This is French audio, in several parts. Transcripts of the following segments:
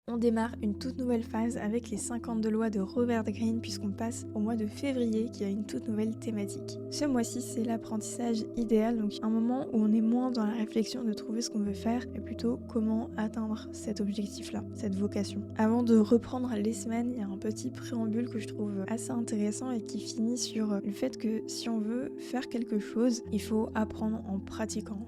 On démarre une toute nouvelle phase avec les 52 lois de Robert Greene puisqu'on passe au mois de février qui a une toute nouvelle thématique. Ce mois-ci, c'est l'apprentissage idéal, donc un moment où on est moins dans la réflexion de trouver ce qu'on veut faire, mais plutôt comment atteindre cet objectif-là, cette vocation. Avant de reprendre les semaines, il y a un petit préambule que je trouve assez intéressant et qui finit sur le fait que si on veut faire quelque chose, il faut apprendre en pratiquant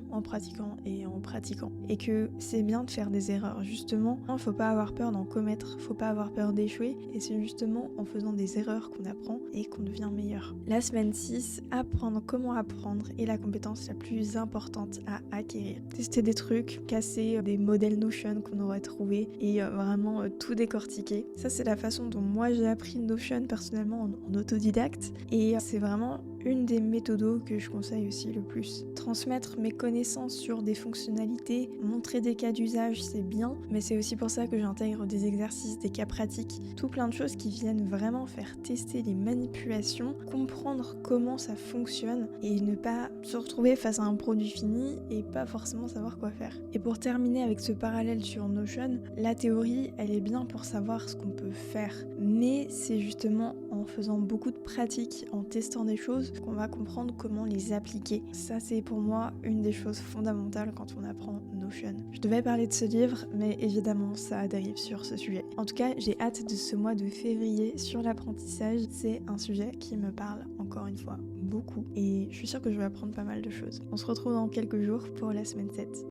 et en pratiquant. Et que c'est bien de faire des erreurs, justement, il ne faut pas avoir peur d'en commettre, faut pas avoir peur d'échouer, et c'est justement en faisant des erreurs qu'on apprend et qu'on devient meilleur. La semaine 6, apprendre comment apprendre est la compétence la plus importante à acquérir. Tester des trucs, casser des modèles Notion qu'on aurait trouvés et vraiment tout décortiquer. Ça, c'est la façon dont moi j'ai appris Notion personnellement en autodidacte, et c'est vraiment une des méthodos que je conseille aussi le plus. Transmettre mes connaissances sur des fonctionnalités, montrer des cas d'usage, c'est bien, mais c'est aussi pour ça que j'intègre des exercices, des cas pratiques, tout plein de choses qui viennent vraiment faire tester les manipulations, comprendre comment ça fonctionne et ne pas se retrouver face à un produit fini et pas forcément savoir quoi faire. Et pour terminer avec ce parallèle sur Notion, la théorie, elle est bien pour savoir ce qu'on peut faire, mais c'est justement en faisant beaucoup de pratiques, en testant des choses, qu'on va comprendre comment les appliquer. Ça, c'est pour moi une des choses fondamentales quand on apprend Notion. Je devais parler de ce livre, mais évidemment, ça dérive sur ce sujet. En tout cas, j'ai hâte de ce mois de février sur l'apprentissage. C'est un sujet qui me parle, encore une fois, beaucoup. Et je suis sûre que je vais apprendre pas mal de choses. On se retrouve dans quelques jours pour la semaine 7.